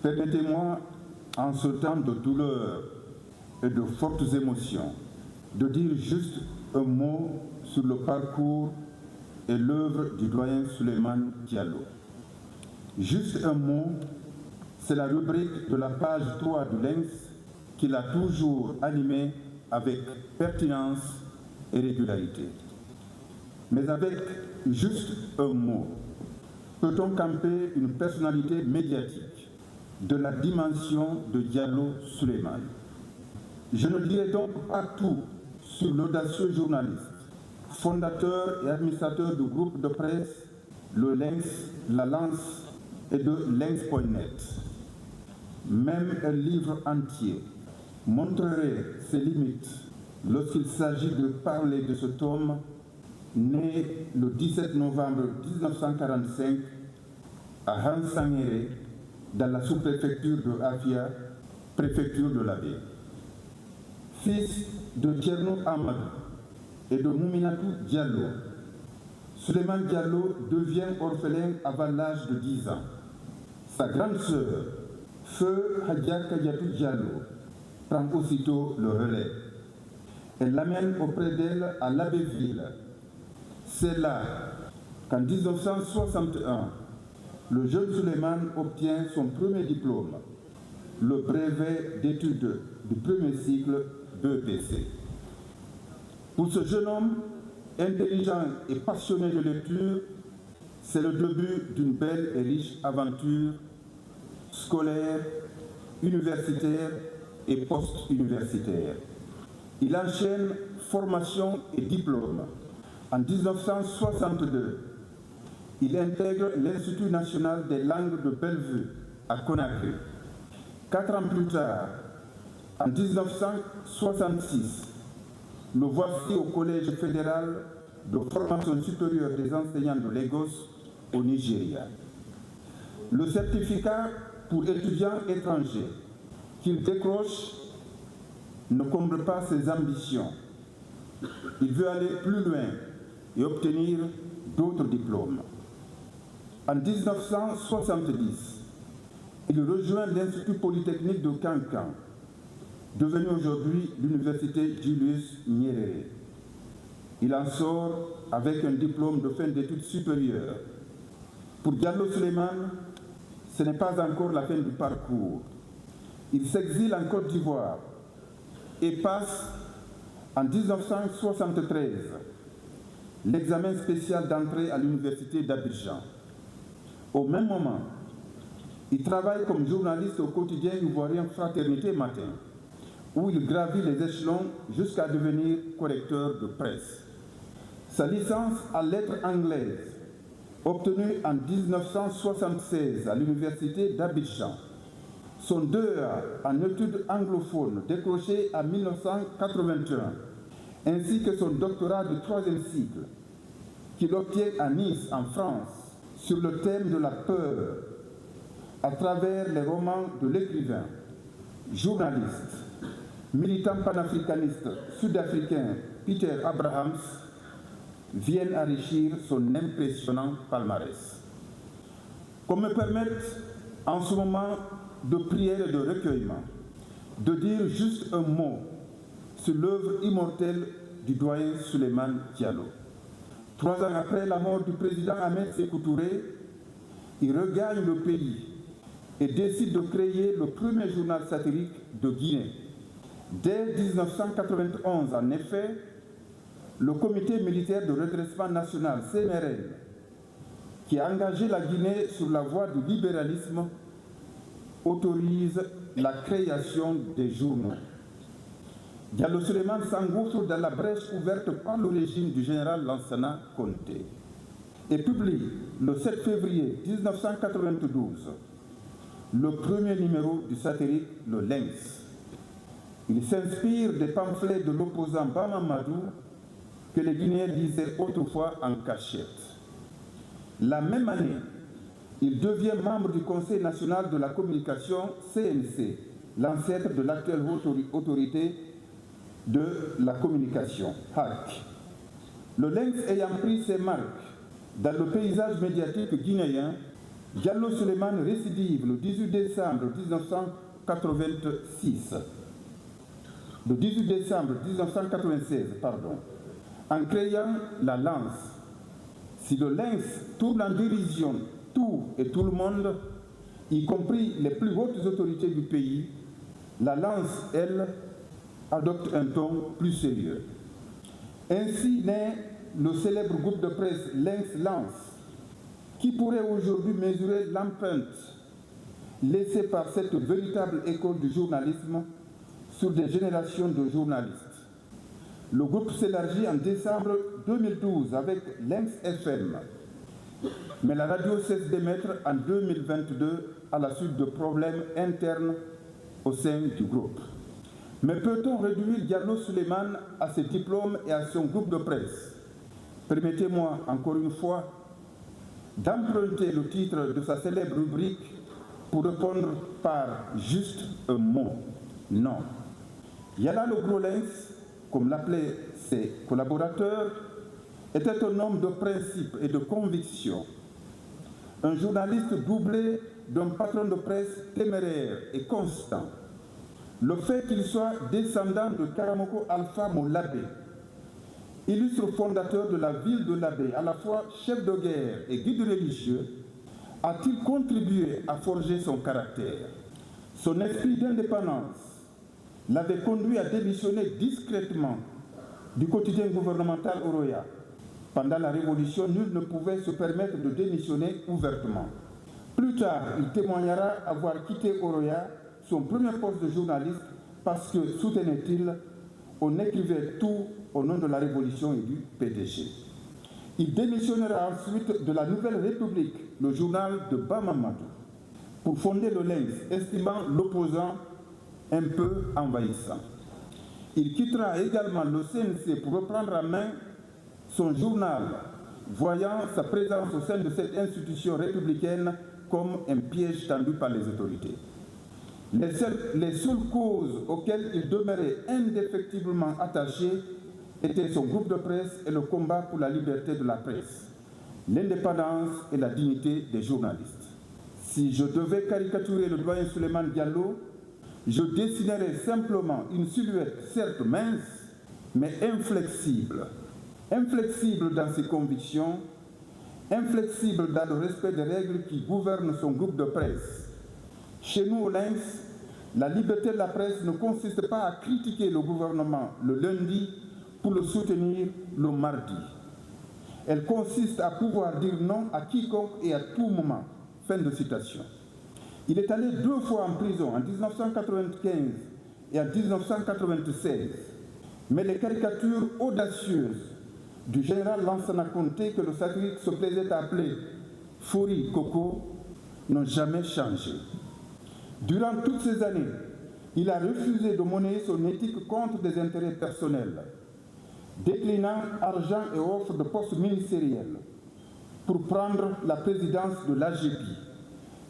Permettez-moi, en ce temps de douleur et de fortes émotions, de dire juste un mot sur le parcours et l'œuvre du doyen Souleymane Diallo. Juste un mot, c'est la rubrique de la page 3 du Lens qu'il a toujours animé avec pertinence et régularité. Mais avec juste un mot, peut-on camper une personnalité médiatique de la dimension de Diallo Souleymane? Je ne dirai donc pas tout sur l'audacieux journaliste, fondateur et administrateur du groupe de presse Le Lens, La Lance et de Lens.net. Même un livre entier montrerait ses limites lorsqu'il s'agit de parler de cet homme né le 17 novembre 1945 à Hansangere, dans la sous-préfecture de Afia, préfecture de la Baie. Fils de Tcherno Amadou et de Mouminatou Diallo, Souleymane Diallo devient orphelin avant l'âge de 10 ans. Sa grande sœur, Feu Hadja Kadiatou Diallo, prend aussitôt le relais. Elle l'amène auprès d'elle à l'Abbéville. C'est là qu'en 1961, le jeune Souleymane obtient son premier diplôme, le brevet d'études du premier cycle BEPC. Pour ce jeune homme, intelligent et passionné de lecture, c'est le début d'une belle et riche aventure scolaire, universitaire et post-universitaire. Il enchaîne formation et diplôme. En 1962, il intègre l'Institut national des langues de Bellevue à Conakry. 4 ans plus tard, en 1966, le voici au Collège fédéral de formation supérieure des enseignants de Lagos au Nigeria. Le certificat pour étudiants étrangers qu'il décroche ne comble pas ses ambitions. Il veut aller plus loin et obtenir d'autres diplômes. En 1970, il rejoint l'Institut polytechnique de Kankan, devenu aujourd'hui l'Université Julius Nyerere. Il en sort avec un diplôme de fin d'études supérieures. Pour Diallo Souleymane, ce n'est pas encore la fin du parcours. Il s'exile en Côte d'Ivoire et passe en 1973 l'examen spécial d'entrée à l'Université d'Abidjan. Au même moment, il travaille comme journaliste au quotidien ivoirien Fraternité Matin, où il gravit les échelons jusqu'à devenir correcteur de presse. Sa licence en lettres anglaises, obtenue en 1976 à l'Université d'Abidjan, son 2A en études anglophones décroché en 1981, ainsi que son doctorat de 3e cycle, qu'il obtient à Nice, en France, sur le thème de la peur, à travers les romans de l'écrivain, journaliste, militant panafricaniste sud-africain Peter Abrahams, viennent enrichir son impressionnant palmarès. Qu'on me permette, en ce moment de prière et de recueillement, de dire juste un mot sur l'œuvre immortelle du doyen Souleymane Diallo. 3 ans après la mort du président Ahmed Sékou Touré, il regagne le pays et décide de créer le premier journal satirique de Guinée. Dès 1991, en effet, le comité militaire de redressement national, CMRN, qui a engagé la Guinée sur la voie du libéralisme, autorise la création des journaux. Diallo Souleymane s'engouffre dans la brèche ouverte par le régime du général Lansana Conté et publie le 7 février 1992 le premier numéro du satirique Le Lens. Il s'inspire des pamphlets de l'opposant Bamamadou que les Guinéens lisaient autrefois en cachette. La même année, il devient membre du Conseil national de la communication CNC, l'ancêtre de l'actuelle autorité de la communication, HAC. Le Lens ayant pris ses marques dans le paysage médiatique guinéen, Diallo Souleymane récidive le 18 décembre 1986. Le 18 décembre 1996, en créant la Lance. Si le lynx tourne en dérision tout et tout le monde, y compris les plus hautes autorités du pays, la Lance, elle, adopte un ton plus sérieux. Ainsi naît le célèbre groupe de presse Lynx-Lance, qui pourrait aujourd'hui mesurer l'empreinte laissée par cette véritable école du journalisme sur des générations de journalistes. Le groupe s'élargit en décembre 2012 avec Lynx FM, mais la radio cesse d'émettre en 2022 à la suite de problèmes internes au sein du groupe. Mais peut-on réduire Diallo Souleymane à ses diplômes et à son groupe de presse? Permettez-moi encore une fois d'emprunter le titre de sa célèbre rubrique pour répondre par juste un mot: non. Yala le Gros Lynx, comme l'appelaient ses collaborateurs, était un homme de principe et de conviction, un journaliste doublé d'un patron de presse téméraire et constant. Le fait qu'il soit descendant de Karamoko Alpha Molabé, illustre fondateur de la ville de Labé, à la fois chef de guerre et guide religieux, a-t-il contribué à forger son caractère. Son esprit d'indépendance l'avait conduit à démissionner discrètement du quotidien gouvernemental Oroya. Pendant la Révolution, nul ne pouvait se permettre de démissionner ouvertement. Plus tard, il témoignera avoir quitté Oroya, son premier poste de journaliste, parce que, soutenait-il, on écrivait tout au nom de la Révolution et du PDG. Il démissionnera ensuite de la Nouvelle République, le journal de Bamamadou, pour fonder le Lynx, estimant l'opposant un peu envahissant. Il quittera également le CNC pour reprendre en main son journal, voyant sa présence au sein de cette institution républicaine comme un piège tendu par les autorités. Les seules causes auxquelles il demeurait indéfectiblement attaché étaient son groupe de presse et le combat pour la liberté de la presse, l'indépendance et la dignité des journalistes. Si je devais caricaturer le doyen Souleymane Diallo, je dessinerais simplement une silhouette certes mince, mais inflexible. Inflexible dans ses convictions, inflexible dans le respect des règles qui gouvernent son groupe de presse. Chez nous au Lynx, la liberté de la presse ne consiste pas à critiquer le gouvernement le lundi pour le soutenir le mardi. Elle consiste à pouvoir dire non à quiconque et à tout moment. Fin de citation. Il est allé 2 fois en prison, en 1995 et en 1996. Mais les caricatures audacieuses du général Lansana Conté, que le satirique se plaisait à appeler Fori Coco, n'ont jamais changé. Durant toutes ces années, il a refusé de monnayer son éthique contre des intérêts personnels, déclinant argent et offres de postes ministériels pour prendre la présidence de l'AGEPI,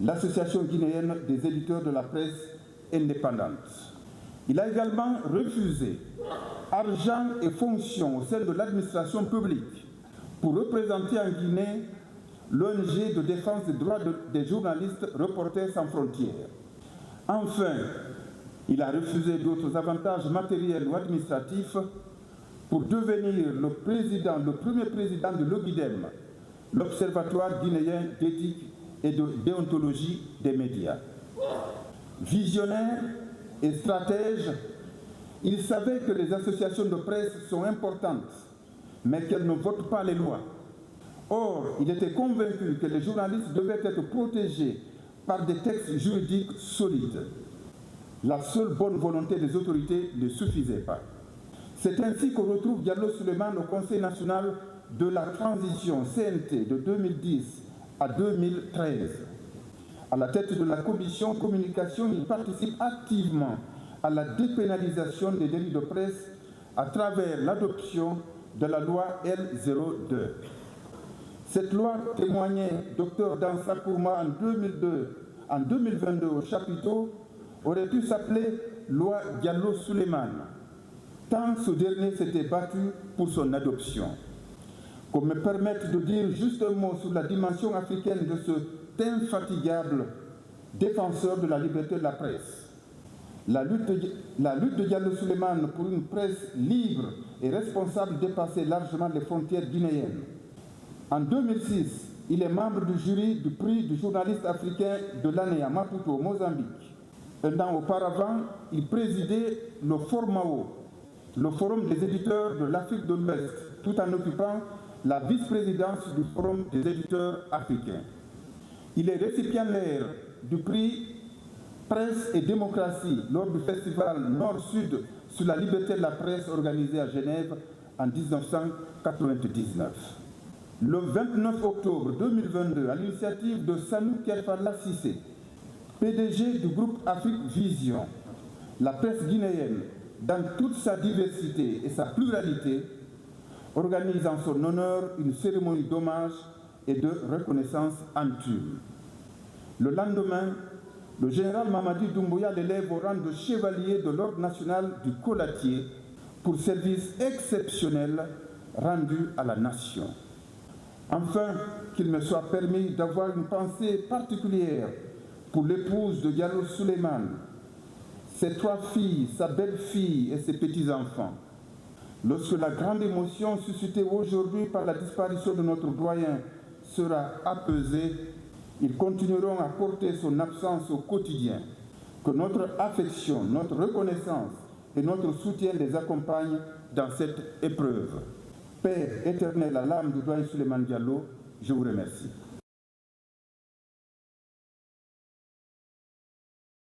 l'Association guinéenne des éditeurs de la presse indépendante. Il a également refusé argent et fonctions au sein de l'administration publique pour représenter en Guinée l'ONG de défense des droits des journalistes Reporters sans frontières. Enfin, il a refusé d'autres avantages matériels ou administratifs pour devenir le premier président de l'OGIDEM, l'Observatoire guinéen d'éthique et de déontologie des médias. Visionnaire et stratège, il savait que les associations de presse sont importantes, mais qu'elles ne votent pas les lois. Or, il était convaincu que les journalistes devaient être protégés par des textes juridiques solides. La seule bonne volonté des autorités ne suffisait pas. C'est ainsi qu'on retrouve Diallo Souleymane au Conseil national de la transition CNT de 2010 à 2013. À la tête de la commission communication, il participe activement à la dépénalisation des délits de presse à travers l'adoption de la loi L02. Cette loi témoignait Dr Dansa Kourma en 2022 au chapiteau aurait pu s'appeler loi Diallo Souleymane, tant ce dernier s'était battu pour son adoption. Qu'on me permette de dire juste un mot sur la dimension africaine de ce infatigable défenseur de la liberté de la presse. La lutte de Diallo Souleymane pour une presse libre et responsable dépassait largement les frontières guinéennes. En 2006, il est membre du jury du prix du journaliste africain de l'année à Maputo, Mozambique. Un an auparavant, il présidait le FORMAO, le Forum des éditeurs de l'Afrique de l'Ouest, tout en occupant la vice-présidence du Forum des éditeurs africains. Il est récipiendaire du prix Presse et démocratie lors du festival Nord-Sud sur la liberté de la presse organisé à Genève en 1999. Le 29 octobre 2022, à l'initiative de Sanou Kerfalla Cissé, PDG du groupe Afrique Vision, la presse guinéenne, dans toute sa diversité et sa pluralité, organise en son honneur une cérémonie d'hommage et de reconnaissance antime. Le lendemain, le général Mamadi Doumbouya l'élève au rang de chevalier de l'Ordre national du Colatier pour service exceptionnel rendu à la nation. Enfin, qu'il me soit permis d'avoir une pensée particulière pour l'épouse de Diallo Souleymane, ses 3 filles, sa belle-fille et ses petits-enfants. Lorsque la grande émotion suscitée aujourd'hui par la disparition de notre doyen sera apaisée, ils continueront à porter son absence au quotidien. Que notre affection, notre reconnaissance et notre soutien les accompagnent dans cette épreuve. Paix éternelle à l'âme du doyen Souleymane Diallo, je vous remercie.